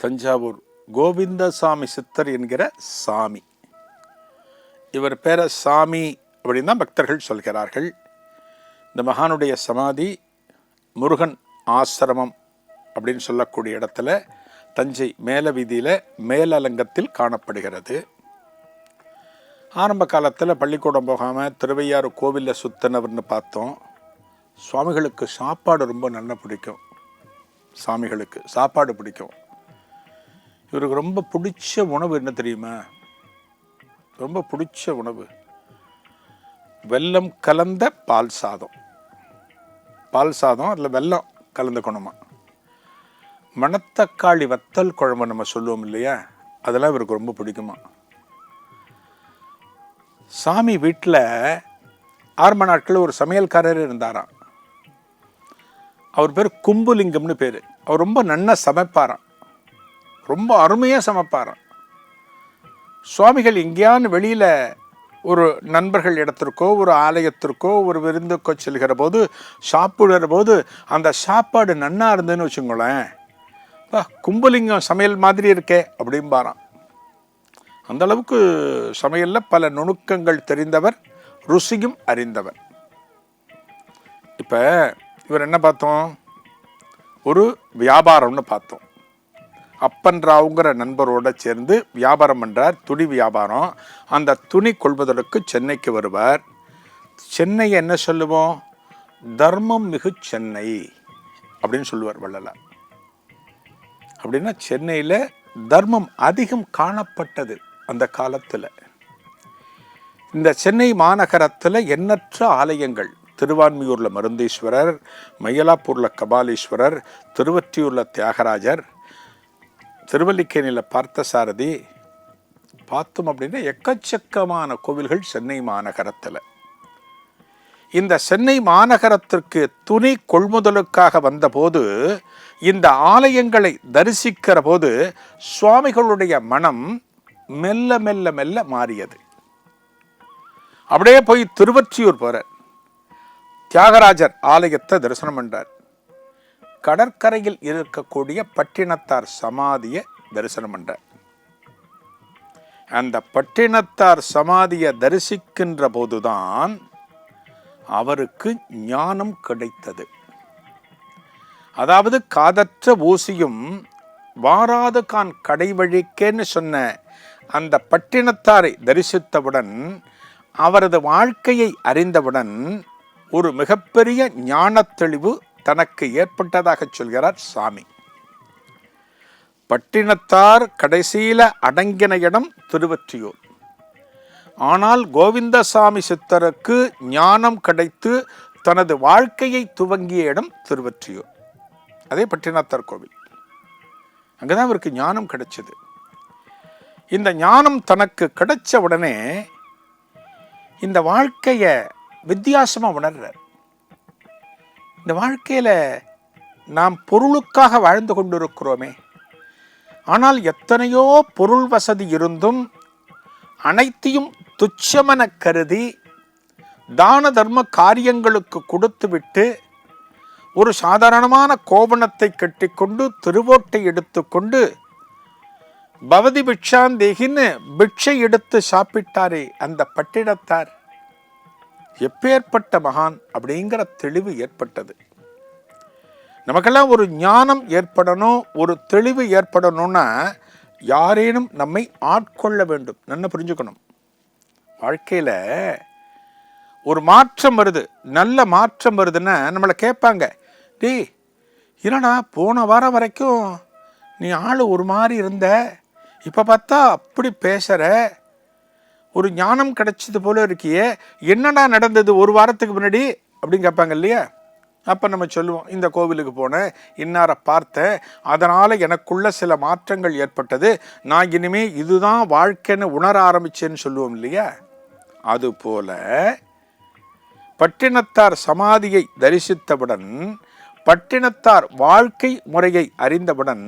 தஞ்சாவூர் கோவிந்தசாமி சித்தர் என்கிற சாமி. இவர் பேர சாமி அப்படின்னு தான் பக்தர்கள் சொல்கிறார்கள். இந்த மகானுடைய சமாதி முருகன் ஆசிரமம் அப்படின்னு சொல்லக்கூடிய இடத்துல தஞ்சை மேல வீதியில் மேலலங்கத்தில் காணப்படுகிறது. ஆரம்ப காலத்தில் பள்ளிக்கூடம் போகாமல் திருவையாறு கோவிலில் சுத்தினவர்னு பார்த்தோம். சுவாமிகளுக்கு சாப்பாடு ரொம்ப நல்லா பிடிக்கும். சாமிகளுக்கு சாப்பாடு பிடிக்கும். இவருக்கு ரொம்ப பிடிச்ச உணவு என்ன தெரியுமா? ரொம்ப பிடிச்ச உணவு வெல்லம் கலந்த பால் சாதம். பால் சாதம் அதில் வெல்லம் கலந்துக்கணுமா. மணத்தக்காளி வத்தல் குழம்பு நம்ம சொல்லுவோம் இல்லையா, அதெல்லாம் இவருக்கு ரொம்ப பிடிக்குமா. சாமி வீட்டில் ஆரம்ப நாட்களில் ஒரு சமையல்காரர் இருந்தாராம். அவர் பேர் கும்புலிங்கம்னு பேர். அவர் ரொம்ப நன்னா சமைப்பாராம், ரொம்ப அருமையாக சமைப்பாராம். சுவாமிகள் எங்கேயான்னு வெளியில் ஒரு நண்பர்கள் இடத்திற்கோ ஒரு ஆலயத்திற்கோ ஒரு விருந்துக்கோ செல்கிற போது சாப்பிடுற போது அந்த சாப்பாடு நன்னா இருந்துன்னு வச்சுங்களேன், கும்பலிங்கம் சமையல் மாதிரி இருக்கே அப்படிம்பாராம். அந்த அளவுக்கு சமையலில் பல நுணுக்கங்கள் தெரிந்தவர், ருசியும் அறிந்தவர். இப்போ இவர் என்ன பார்த்தோம்? ஒரு வியாபாரம்னு பார்த்தோம். அப்பன் ராவுங்கிற நண்பரோட சேர்ந்து வியாபாரம் பண்ணுறார், துணி வியாபாரம். அந்த துணி கொள்வதற்கு சென்னைக்கு வருவார். சென்னையை என்ன சொல்லுவோம்? தர்மம் மிகு சென்னை அப்படின்னு சொல்லுவார் வள்ளலார். அப்படின்னா சென்னையில் தர்மம் அதிகம் காணப்பட்டது அந்த காலத்தில். இந்த சென்னை மாநகரத்தில் எண்ணற்ற ஆலயங்கள். திருவான்மியூரில் மருந்தீஸ்வரர், மயிலாப்பூரில் கபாலீஸ்வரர், திருவொற்றியூரில் தியாகராஜர், திருவல்லிக்கேணியில் பார்த்தசாரதி, பார்த்தோம் அப்படின்னா எக்கச்சக்கமான கோவில்கள் சென்னை மாநகரத்தில். இந்த சென்னை மாநகரத்திற்கு துணி கொள்முதலுக்காக வந்தபோது இந்த ஆலயங்களை தரிசிக்கிற போது சுவாமிகளுடைய மனம் மெல்ல மெல்ல மெல்ல மாறியது. அப்படியே போய் திருவொற்றியூர் போறார். தியாகராஜர் ஆலயத்தை தரிசனம் பண்றார். கடற்கரையில் இருக்கக்கூடிய பட்டினத்தார் சமாதியை தரிசனம் பண்றார். அந்த பட்டினத்தார் சமாதியை தரிசிக்கின்ற போதுதான் அவருக்கு ஞானம் கிடைத்தது. அதாவது காதற்ற ஊசியும் வாராது கான் கடைவழிக்கேன்னு சொன்ன அந்த பட்டினத்தாரை தரிசித்தவுடன், அவரது வாழ்க்கையை அறிந்தவுடன் ஒரு மிகப்பெரிய ஞான தெளிவு தனக்கு ஏற்பட்டதாக சொல்கிறார் சாமி. பட்டினத்தார் கடைசியில அடங்கின இடம் திருவொற்றியூர். ஆனால் கோவிந்தசாமி சித்தருக்கு ஞானம் கிடைத்து தனது வாழ்க்கையை துவங்கிய இடம் திருவொற்றியூர். அதே பட்டினத்தார் கோவில். அங்கதான் அவருக்கு ஞானம் கிடைச்சது. இந்த ஞானம் தனக்கு கிடைச்ச உடனே இந்த வாழ்க்கைய வித்தியாசமா உணர்றார். இந்த வாழ்க்கையில நாம் பொருளுக்காக வாழ்ந்து கொண்டிருக்கிறோமே, ஆனால் எத்தனையோ பொருள் வசதி இருந்தும் அனைத்தையும் துச்சமென கருதி தான தர்ம காரியங்களுக்கு கொடுத்துவிட்டு ஒரு சாதாரணமான கோவணத்தை கட்டிக்கொண்டு திருவோட்டை எடுத்துக்கொண்டு பவதி பிக்ஷாந்தேகின்னு பிக்ஷை எடுத்து சாப்பிட்டாரே அந்த பட்டினத்தார், எப்பேற்பட்ட மகான் அப்படிங்கிற தெளிவு ஏற்பட்டது. நமக்கெல்லாம் ஒரு ஞானம் ஏற்படணும், ஒரு தெளிவு ஏற்படணும்னா யாரேனும் நம்மை ஆட்கொள்ள வேண்டும். நல்லா புரிஞ்சுக்கணும். வாழ்க்கையில் ஒரு மாற்றம் வருது, நல்ல மாற்றம் வருதுன்னா நம்மளை கேட்பாங்க, டேய் என்னடா போன வாரம் வரைக்கும் நீ ஆள் ஒரு மாதிரி இருந்த, இப்போ பார்த்தா அப்படி பேசுகிற, ஒரு ஞானம் கிடைச்சது போல இருக்கியே, என்னடா நடந்தது ஒரு வாரத்துக்கு முன்னாடி அப்படின்னு கேட்பாங்க இல்லையா. அப்போ நம்ம சொல்லுவோம், இந்த கோவிலுக்கு போனேன், இன்னாரை பார்த்தேன், அதனால் எனக்குள்ள சில மாற்றங்கள் ஏற்பட்டது, நான் இனிமே இதுதான் வாழ்க்கைன்னு உணர ஆரம்பிச்சேன்னு சொல்லுவோம் இல்லையா. அதுபோல பட்டினத்தார் சமாதியை தரிசித்தவுடன், பட்டினத்தார் வாழ்க்கை முறையை அறிந்தவுடன்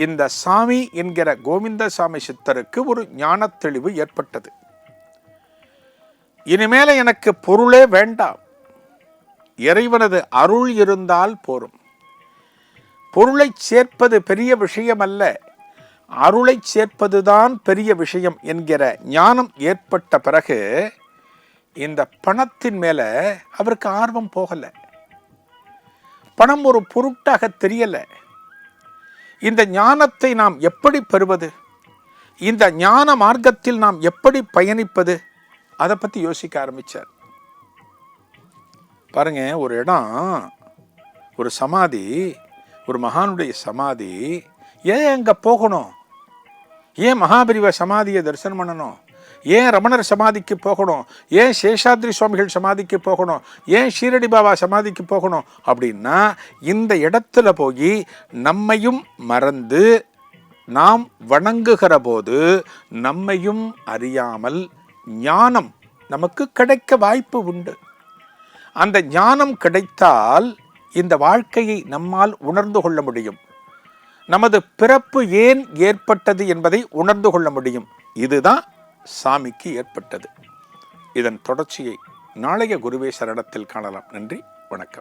இந்த சாமி என்கிற கோவிந்தசாமி சித்தருக்கு ஒரு ஞான தெளிவு ஏற்பட்டது. இனிமேல எனக்கு பொருளே வேண்டாம், இறைவனது அருள் இருந்தால் போரும். பொருளை சேர்ப்பது பெரிய விஷயம் அல்ல, அருளை சேர்ப்பதுதான் பெரிய விஷயம் என்கிற ஞானம் ஏற்பட்ட பிறகு இந்த பணத்தின் மேல அவருக்கு ஆர்வம் போகல. பணம் ஒரு பொருட்டாக தெரியல. இந்த ஞானத்தை நாம் எப்படி பெறுவது, இந்த ஞான மார்க்கத்தில் நாம் எப்படி பயணிப்பது, அதை பத்தி யோசிக்க ஆரம்பிச்சார். பாருங்க, ஒரு இடம், ஒரு சமாதி, ஒரு மகானுடைய சமாதி, ஏன் அங்க போகணும்? ஏன் மகாபெரிவ சமாதியை தரிசனம் பண்ணணும்? ஏன் ரமணர் சமாதிக்கு போகணும்? ஏன் சேஷாத்ரி சுவாமிகள் சமாதிக்கு போகணும்? ஏன் ஷீரடி பாபா சமாதிக்கு போகணும்? அப்படின்னா இந்த இடத்துல போய் நம்மையும் மறந்து நாம் வணங்குகிற போது நம்மையும் அறியாமல் ஞானம் நமக்கு கிடைக்க வாய்ப்பு உண்டு. அந்த ஞானம் கிடைத்தால் இந்த வாழ்க்கையை நம்மால் உணர்ந்து கொள்ள முடியும். நமது பிறப்பு ஏன் ஏற்பட்டது என்பதை உணர்ந்து கொள்ள முடியும். இதுதான் சாமிக்கு ஏற்பட்டது. இதன் தொடர்ச்சியை நாளைய குருவே சரணத்தில் காணலாம். நன்றி, வணக்கம்.